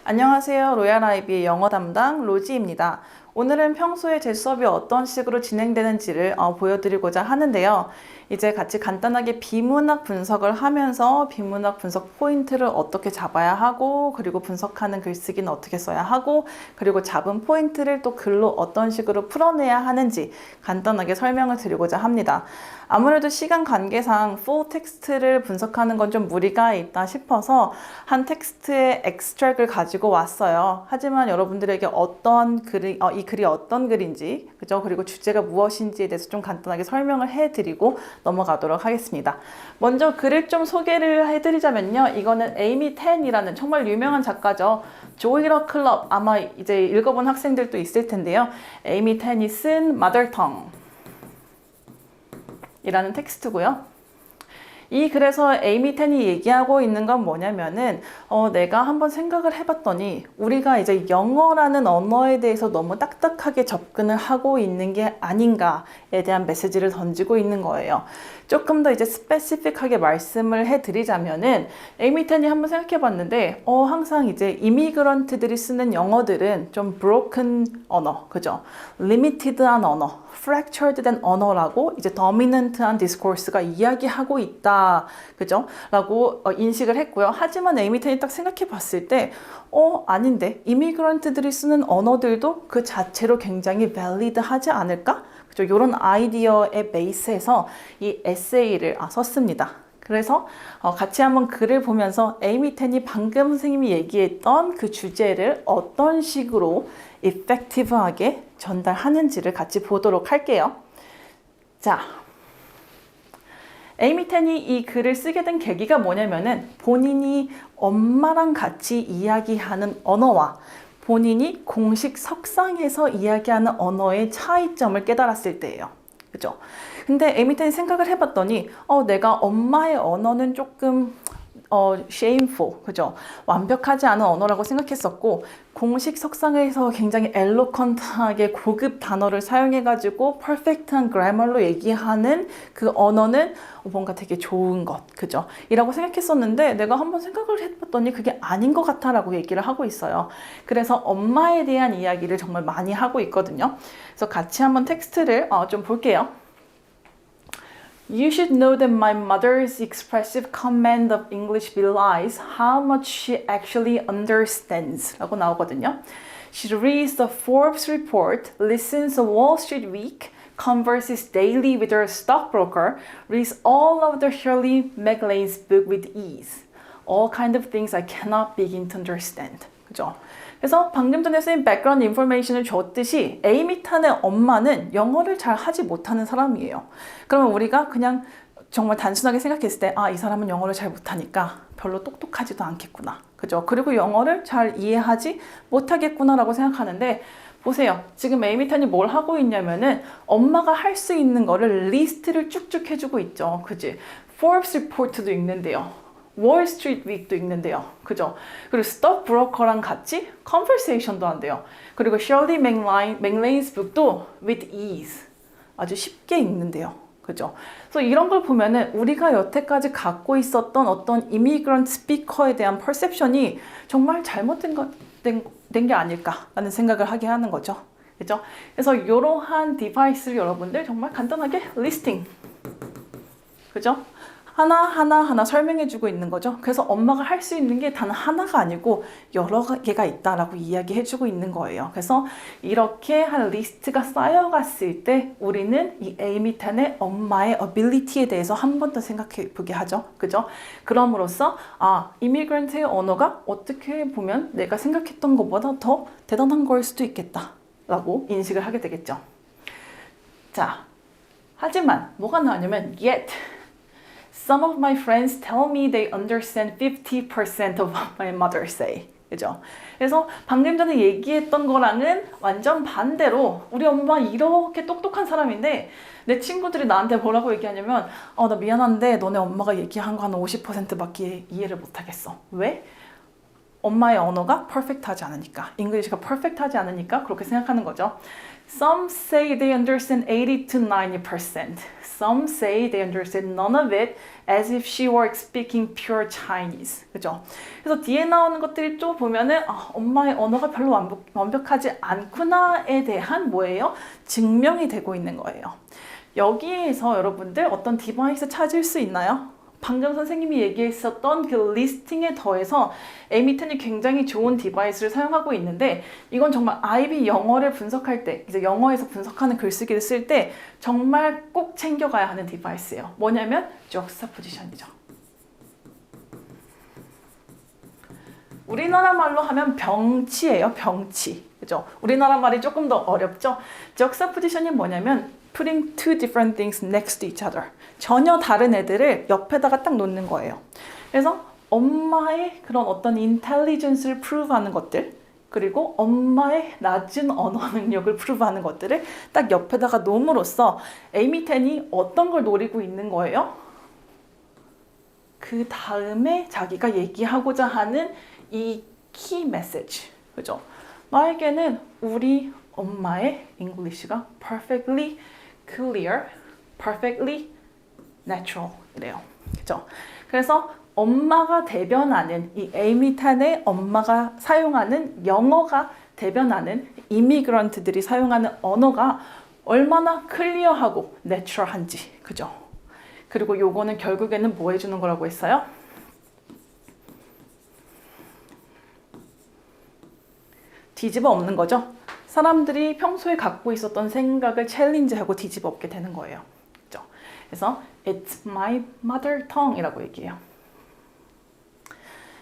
안녕하세요. 로얄아이비의 영어 담당 로지입니다. 오늘은 평소에 제 수업이 어떤 식으로 진행되는지를 보여드리고자 하는데요. 이제 같이 간단하게 비문학 분석을 하면서 비문학 분석 포인트를 어떻게 잡아야 하고, 그리고 분석하는 글쓰기는 어떻게 써야 하고, 그리고 잡은 포인트를 또 글로 어떤 식으로 풀어내야 하는지 간단하게 설명을 드리고자 합니다. 아무래도 시간 관계상 full 텍스트를 분석하는 건 좀 무리가 있다 싶어서 한 텍스트의 엑스트랙을 가지고 왔어요. 하지만 여러분들에게 어떤 글이, 이 글이 어떤 글인지, 그죠? 그리고 주제가 무엇인지에 대해서 좀 간단하게 설명을 해드리고 넘어가도록 하겠습니다. 먼저 글을 좀 소개를 해드리자면요. 이거는 에이미 텐이라는 정말 유명한 작가죠. 조이러 클럽, 아마 이제 읽어본 학생들도 있을 텐데요. 에이미 텐이 쓴 Mother Tongue 이라는 텍스트고요. 이 글에서 에이미 텐이 얘기하고 있는 건 뭐냐면은 내가 한번 생각을 해봤더니 우리가 이제 영어라는 언어에 대해서 너무 딱딱하게 접근을 하고 있는 게 아닌가에 대한 메시지를 던지고 있는 거예요. 조금 더 이제 스페시픽하게 말씀을 해드리자면은 에이미 텐이 한번 생각해봤는데 항상 이제 이미그런트들이 쓰는 영어들은 좀 broken 언어, 그죠? limited한 언어, fractured된 언어라고 이제 dominant한 discourse가 이야기하고 있다, 그죠? 라고 인식을 했고요. 하지만 에이미 텐이 딱 생각해 봤을 때 아닌데 이미그런트들이 쓰는 언어들도 그 자체로 굉장히 valid하지 않을까? 그죠? 이런 아이디어의 베이스에서 이 에세이를 썼습니다. 그래서 같이 한번 글을 보면서 에이미 텐이 방금 선생님이 얘기했던 그 주제를 어떤 식으로 effective하게 전달하는지를 같이 보도록 할게요. 자, 에이미 텐이 이 글을 쓰게 된 계기가 뭐냐면은 본인이 엄마랑 같이 이야기하는 언어와 본인이 공식 석상에서 이야기하는 언어의 차이점을 깨달았을 때예요. 그죠? 근데 에이미 텐이 생각을 해봤더니 내가 엄마의 언어는 조금 shameful, 그죠? 완벽하지 않은 언어라고 생각했었고 공식 석상에서 굉장히 eloquent하게 고급 단어를 사용해가지고 perfect한 grammar로 얘기하는 그 언어는 뭔가 되게 좋은 것, 그죠? 이라고 생각했었는데 내가 한번 생각을 해봤더니 그게 아닌 것 같아 라고 얘기를 하고 있어요. 그래서 엄마에 대한 이야기를 정말 많이 하고 있거든요. 그래서 같이 한번 텍스트를 좀 볼게요. You should know that my mother's expressive command of English belies how much she actually understands 라고 나오거든요. She reads the Forbes report, listens to Wall Street Week, converses daily with her stockbroker, reads all of the Shirley MacLaine's book with ease. All kind of things I cannot begin to understand. 그죠? 그래서 방금 전에 쓰인 백그라운드 인포메이션을 줬듯이 에이미 텐의 엄마는 영어를 잘 하지 못하는 사람이에요. 그러면 우리가 그냥 정말 단순하게 생각했을 때 이 사람은 영어를 잘 못하니까 별로 똑똑하지도 않겠구나. 그죠? 그리고 영어를 잘 이해하지 못하겠구나 라고 생각하는데 보세요. 지금 에이미 텐이 뭘 하고 있냐면은 엄마가 할 수 있는 거를 리스트를 쭉쭉 해주고 있죠. 그지? Forbes 리포트도 읽는데요. 월스트리트 윅도 읽는데요. 그죠? 그리고 스톡 브로커랑 같이 컨버세이션도 한대요. 그리고 셜리 맥레인스 북도 with ease 아주 쉽게 읽는데요. 그죠? 그래서 이런 걸 보면은 우리가 여태까지 갖고 있었던 어떤 이미그런트 스피커에 대한 퍼셉션이 정말 잘못된 게 아닐까라는 생각을 하게 하는 거죠. 그죠? 그래서 이러한 디바이스를 여러분들 정말 간단하게 리스팅, 그죠? 하나 설명해주고 있는 거죠. 그래서 엄마가 할 수 있는 게 단 하나가 아니고 여러 개가 있다라고 이야기해주고 있는 거예요. 그래서 이렇게 한 리스트가 쌓여갔을 때 우리는 이 에이미 텐의 엄마의 ability에 대해서 한 번 더 생각해 보게 하죠. 그죠? 그럼으로써 이미그런트의 언어가 어떻게 보면 내가 생각했던 것보다 더 대단한 걸 수도 있겠다라고 인식을 하게 되겠죠. 자, 하지만 뭐가 나오냐면 yet Some of my friends tell me they understand 50% of what my mother say. 그죠? 그래서 방금 전에 얘기했던 거랑은 완전 반대로 우리 엄마 이렇게 똑똑한 사람인데 내 친구들이 나한테 뭐라고 얘기하냐면 나 미안한데 너네 엄마가 얘기한 거 한 50%밖에 이해를 못하겠어. 왜? 엄마의 언어가 퍼펙트하지 않으니까, 잉글리시가 퍼펙트하지 않으니까 그렇게 생각하는 거죠. Some say they understand 80 to 90%. Some say they understand none of it as if she were speaking pure Chinese. 그죠? 그래서 뒤에 나오는 것들이 또 보면은 엄마의 언어가 별로 완벽하지 않구나에 대한 뭐예요? 증명이 되고 있는 거예요. 여기에서 여러분들 어떤 디바이스 찾을 수 있나요? 방금 선생님이 얘기했었던 그 리스팅에 더해서 에이미텐이 굉장히 좋은 디바이스를 사용하고 있는데 이건 정말 IB 영어를 분석할 때, 이제 영어에서 분석하는 글쓰기를 쓸 때 정말 꼭 챙겨가야 하는 디바이스예요. 뭐냐면 juxtaposition이죠. 우리나라 말로 하면 병치예요. 병치. 그죠? 우리나라 말이 조금 더 어렵죠? juxtaposition이 뭐냐면 putting two different things next to each other. 전혀 다른 애들을 옆에다가 딱 놓는 거예요. 그래서 엄마의 그런 어떤 인텔리전스를 프루브하는 것들, 그리고 엄마의 낮은 언어 능력을 프루브하는 것들을 딱 옆에다가 놓음으로써 에이미텐이 어떤 걸 노리고 있는 거예요? 그 다음에 자기가 얘기하고자 하는 이 키 메시지. 그죠? 나에게는 우리 엄마의 잉글리시가 perfectly clear, perfectly natural 이래요. 그죠? 그래서 엄마가 대변하는 이 에이미텐의 엄마가 사용하는 영어가 대변하는 이미그런트들이 사용하는 언어가 얼마나 클리어하고 내추럴한지. 그죠? 그리고 요거는 결국에는 뭐 해주는 거라고 했어요? 뒤집어 엎는 거죠. 사람들이 평소에 갖고 있었던 생각을 챌린지하고 뒤집어 엎게 되는 거예요. 그렇죠? 그래서 It's my mother tongue 이라고 얘기해요.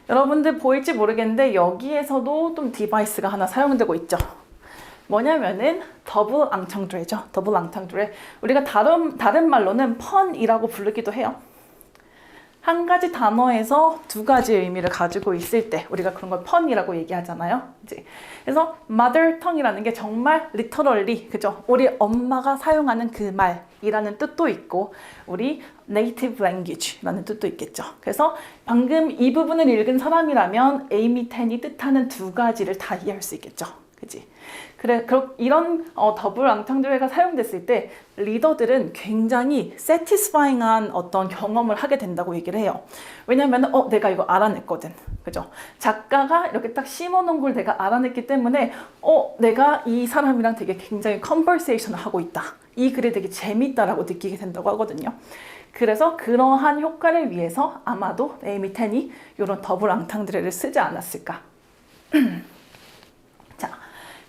여러분들 보일지 모르겠는데 여기에서도 좀 디바이스가 하나 사용되고 있죠. 뭐냐면은 더블 앙창드레죠. 더블 앙창드레. 우리가 다른 말로는 펀이라고 부르기도 해요. 한 가지 단어에서 두 가지 의미를 가지고 있을 때 우리가 그런 걸 펀이라고 얘기하잖아요. 이제 그래서 mother tongue이라는 게 정말 literally, 그죠? 우리 엄마가 사용하는 그 말이라는 뜻도 있고 우리 native language라는 뜻도 있겠죠. 그래서 방금 이 부분을 읽은 사람이라면 에이미텐이 뜻하는 두 가지를 다 이해할 수 있겠죠. 그치? 그래, 이런 더블 앙창드레가 사용됐을 때 리더들은 굉장히 satisfying한 어떤 경험을 하게 된다고 얘기를 해요. 왜냐면 내가 이거 알아냈거든. 그죠? 작가가 이렇게 딱 심어놓은 걸 내가 알아냈기 때문에 내가 이 사람이랑 되게 굉장히 컨버세이션을 하고 있다. 이 글이 되게 재밌다라고 느끼게 된다고 하거든요. 그래서 그러한 효과를 위해서 아마도 에이미텐이 이런 더블 앙창드레를 쓰지 않았을까. 자,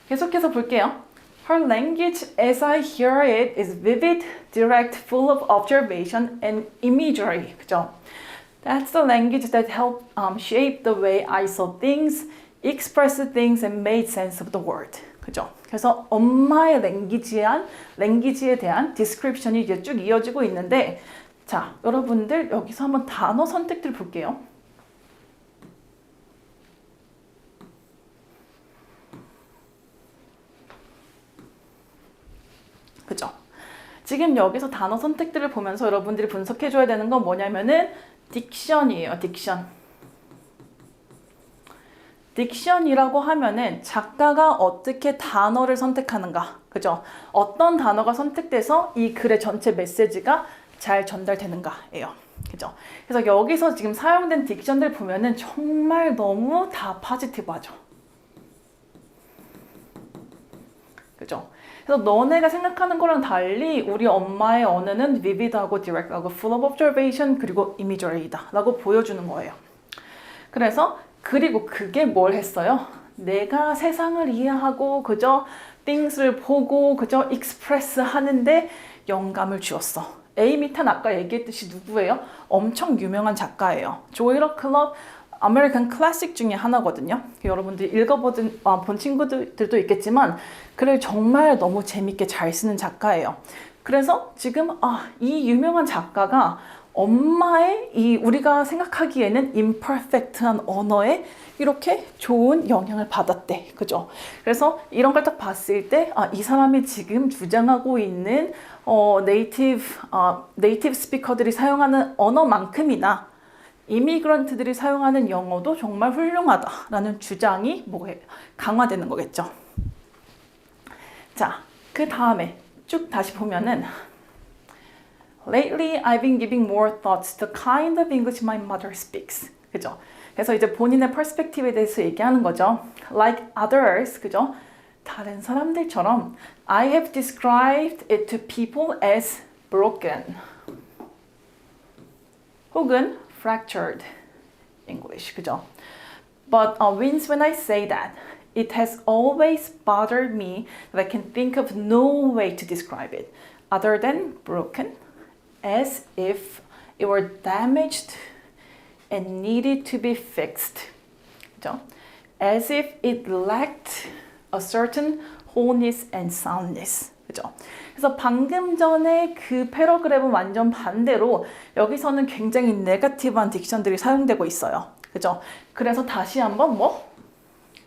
계속해서 볼게요. Her language as I hear it is vivid, direct, full of observation and imagery. 그죠? That's the language that helped shape the way I saw things, expressed things and made sense of the world. 그죠? 그래서 엄마의 랭귀지에 대한 디스크립션이 이제 쭉 이어지고 있는데 자, 여러분들 여기서 한번 단어 선택들 볼게요. 그죠? 지금 여기서 단어 선택들을 보면서 여러분들이 분석해줘야 되는 건 뭐냐면은 딕션이에요. 딕션. 딕션이라고 하면은 작가가 어떻게 단어를 선택하는가. 그죠? 어떤 단어가 선택돼서 이 글의 전체 메시지가 잘 전달되는가예요. 그죠? 그래서 여기서 지금 사용된 딕션들 보면은 정말 너무 다 포지티브하죠. 그죠? 그래서 너네가 생각하는 거랑 달리 우리 엄마의 언어는 vivid하고 direct하고 full of observation 그리고 imagery이다 라고 보여주는 거예요. 그래서 그리고 그게 뭘 했어요? 내가 세상을 이해하고 그저 things를 보고 그저 express 하는데 영감을 주었어. 에이미텐 아까 얘기했듯이 누구예요? 엄청 유명한 작가예요. 조이러 클럽 아메리칸 클래식 중에 하나거든요. 여러분들이 본 친구들도 있겠지만 글을 정말 너무 재밌게 잘 쓰는 작가예요. 그래서 지금 이 유명한 작가가 엄마의 이 우리가 생각하기에는 imperfect한 언어에 이렇게 좋은 영향을 받았대. 그죠? 그래서 이런 걸 딱 봤을 때 이 사람이 지금 주장하고 있는 네이티브 스피커들이 사용하는 언어만큼이나 이미그런트들이 사용하는 영어도 정말 훌륭하다라는 주장이 강화되는 거겠죠. 자, 그 다음에 쭉 다시 보면은 Lately, I've been giving more thoughts to the kind of English my mother speaks. 그죠? 그래서 이제 본인의 퍼스펙티브에 대해서 얘기하는 거죠. Like others, 그죠? 다른 사람들처럼 I have described it to people as broken 혹은 fractured English, 그죠? But wins when I say that. It has always bothered me that I can think of no way to describe it other than broken, as if it were damaged and needed to be fixed. 그죠? As if it lacked a certain wholeness and soundness. 그죠? 그래서 방금 전에 그 패러그래프는 완전 반대로 여기서는 굉장히 네거티브한 딕션들이 사용되고 있어요. 그죠? 그래서 다시 한번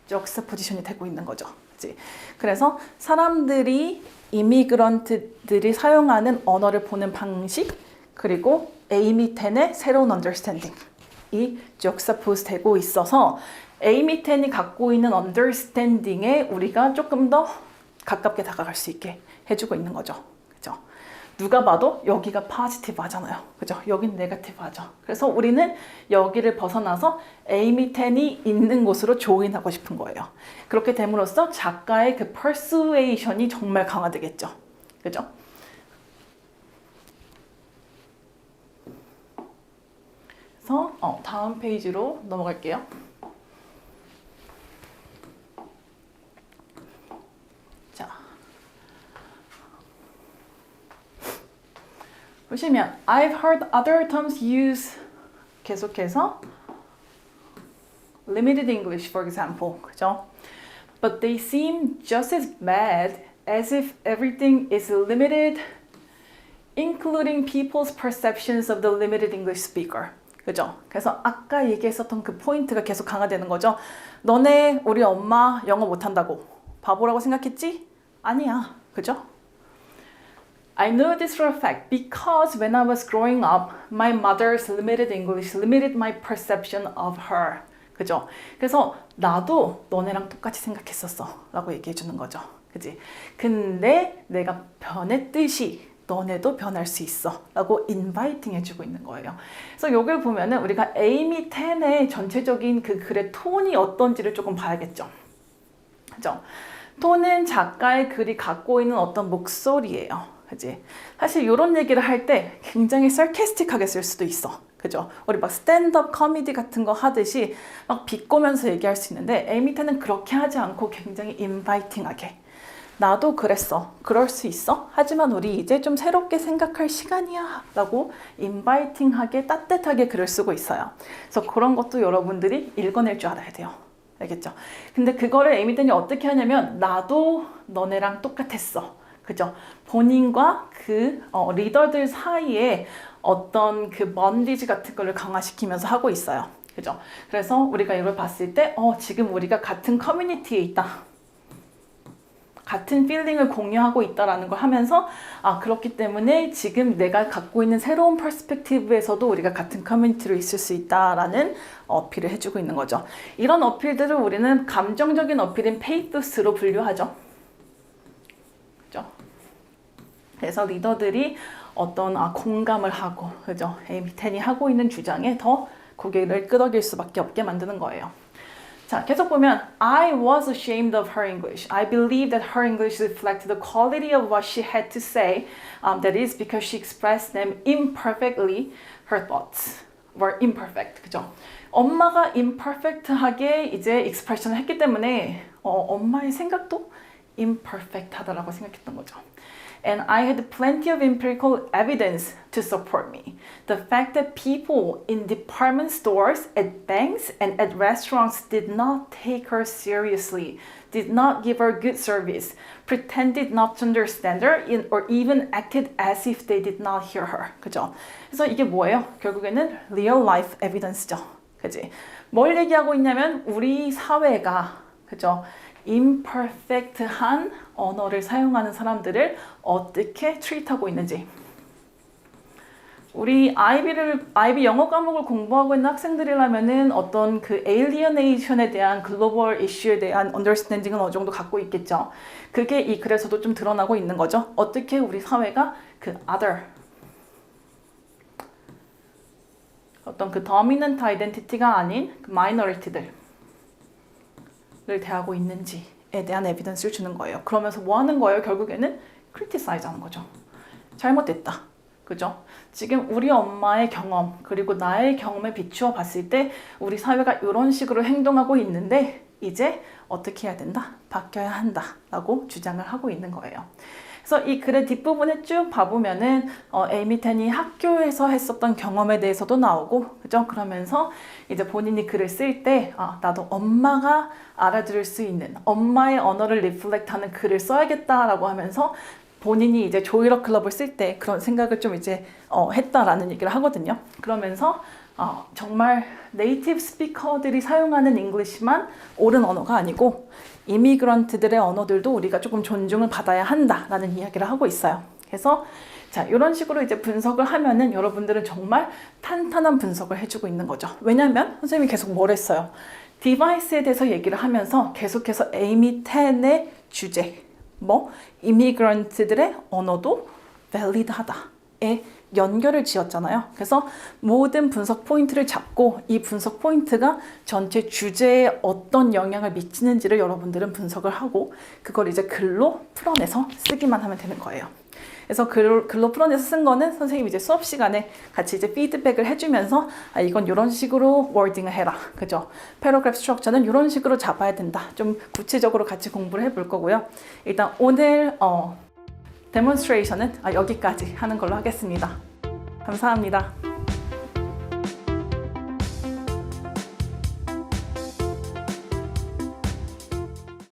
juxtaposition이 되고 있는 거죠. 그치? 그래서 사람들이 이미그런트들이 사용하는 언어를 보는 방식 그리고 에이미 텐의 새로운 언더스탠딩이 juxtapose 되고 있어서 에이미 텐이 갖고 있는 언더스탠딩에 우리가 조금 더 가깝게 다가갈 수 있게 해주고 있는 거죠. 그죠? 누가 봐도 여기가 포지티브 하잖아요. 그죠? 여긴 네거티브 하죠. 그래서 우리는 여기를 벗어나서 에이미 텐이 있는 곳으로 조인하고 싶은 거예요. 그렇게 됨으로써 작가의 그 퍼스웨이션이 정말 강화되겠죠. 그죠? 그래서 다음 페이지로 넘어갈게요. 자, 보시면 I've heard other terms used 계속해서 limited English, for example, 그죠? But they seem just as bad as if everything is limited, including people's perceptions of the limited English speaker. 그죠? 그래서 아까 얘기했었던 그 포인트가 계속 강화되는 거죠. 너네 우리 엄마 영어 못한다고 바보라고 생각했지? 아니야. 그죠? I know this for a fact because when I was growing up, my mother's limited English limited my perception of her. 그죠? 그래서 나도 너네랑 똑같이 생각했었어 라고 얘기해 주는 거죠. 그지? 근데 내가 변했듯이 너네도 변할 수 있어 라고 인바이팅 해주고 있는 거예요. 그래서 이걸 보면은 우리가 에이미 텐의 전체적인 그 글의 톤이 어떤지를 조금 봐야겠죠. 그죠? 톤은 작가의 글이 갖고 있는 어떤 목소리예요. 그지? 사실 이런 얘기를 할 때 굉장히 sarcastic하게 쓸 수도 있어. 그죠? 우리 막 스탠드업 코미디 같은 거 하듯이 막 비꼬면서 얘기할 수 있는데 에이미 텐은 그렇게 하지 않고 굉장히 인바이팅하게 나도 그랬어. 그럴 수 있어. 하지만 우리 이제 좀 새롭게 생각할 시간이야. 라고 인바이팅하게 따뜻하게 글을 쓰고 있어요. 그래서 그런 것도 여러분들이 읽어낼 줄 알아야 돼요. 알겠죠? 근데 그거를 에이미 텐이 어떻게 하냐면 나도 너네랑 똑같았어. 그죠? 본인과 그 리더들 사이에 어떤 그 번디지 같은 걸 강화시키면서 하고 있어요. 그죠? 그래서 우리가 이걸 봤을 때 지금 우리가 같은 커뮤니티에 있다. 같은 필링을 공유하고 있다라는 걸 하면서 그렇기 때문에 지금 내가 갖고 있는 새로운 퍼스펙티브에서도 우리가 같은 커뮤니티로 있을 수 있다라는 어필을 해주고 있는 거죠. 이런 어필들을 우리는 감정적인 어필인 페이토스로 분류하죠. 그죠? 그래서 리더들이 어떤 공감을 하고, 그죠? 에이미 텐이 하고 있는 주장에 더 고개를 끄덕일 수밖에 없게 만드는 거예요. 자, 계속 보면 I was ashamed of her English. I believe that her English reflected the quality of what she had to say. That is because she expressed them imperfectly. Her thoughts were imperfect. 그죠? 엄마가 imperfect하게 이제 expression을 했기 때문에 엄마의 생각도 imperfect하다라고 생각했던 거죠. And I had plenty of empirical evidence to support me. The fact that people in department stores, at banks, and at restaurants did not take her seriously, did not give her good service, pretended not to understand her, or even acted as if they did not hear her. 그죠? 그래서 이게 뭐예요? 결국에는 real life evidence죠. 그지? 뭘 얘기하고 있냐면 우리 사회가, 그죠? imperfect한 언어를 사용하는 사람들을 어떻게 트리트하고 있는지 우리 IB 영어 과목을 공부하고 있는 학생들이라면은 어떤 그 alienation에 대한 글로벌 이슈에 대한 understanding은 어느 정도 갖고 있겠죠. 그게 이 글에서도 좀 드러나고 있는 거죠. 어떻게 우리 사회가 그 other, 어떤 그 dominant identity가 아닌 그 minority들을 대하고 있는지에 대한 에비던스를 주는 거예요. 그러면서 뭐 하는 거예요? 결국에는 criticize 하는 거죠. 잘못됐다. 그죠? 지금 우리 엄마의 경험 그리고 나의 경험에 비추어 봤을 때 우리 사회가 이런 식으로 행동하고 있는데 이제 어떻게 해야 된다? 바뀌어야 한다 라고 주장을 하고 있는 거예요. 그래서 이 글의 뒷부분에 쭉 봐보면은 에이미 텐이 학교에서 했었던 경험에 대해서도 나오고, 그죠? 그러면서 이제 본인이 글을 쓸 때 나도 엄마가 알아들을 수 있는 엄마의 언어를 리플렉트하는 글을 써야겠다라고 하면서 본인이 이제 조이러 클럽을 쓸 때 그런 생각을 좀 이제 했다라는 얘기를 하거든요. 그러면서 정말 네이티브 스피커들이 사용하는 잉글리시만 옳은 언어가 아니고 이미그런트들의 언어들도 우리가 조금 존중을 받아야 한다라는 이야기를 하고 있어요. 그래서 자, 이런 식으로 이제 분석을 하면은 여러분들은 정말 탄탄한 분석을 해주고 있는 거죠. 왜냐면 선생님이 계속 뭘 했어요? 디바이스에 대해서 얘기를 하면서 계속해서 에이미 텐의 주제, 이미그런트들의 언어도 밸리드하다에 연결을 지었잖아요. 그래서 모든 분석 포인트를 잡고 이 분석 포인트가 전체 주제에 어떤 영향을 미치는지를 여러분들은 분석을 하고 그걸 이제 글로 풀어내서 쓰기만 하면 되는 거예요. 그래서 글로 풀어내서 쓴 거는 선생님이 이제 수업 시간에 같이 이제 피드백을 해주면서 이건 이런 식으로 워딩을 해라. 그죠? 패러그래프 스트럭처는 이런 식으로 잡아야 된다. 좀 구체적으로 같이 공부를 해볼 거고요. 일단 오늘 데몬스트레이션은 여기까지 하는 걸로 하겠습니다. 감사합니다.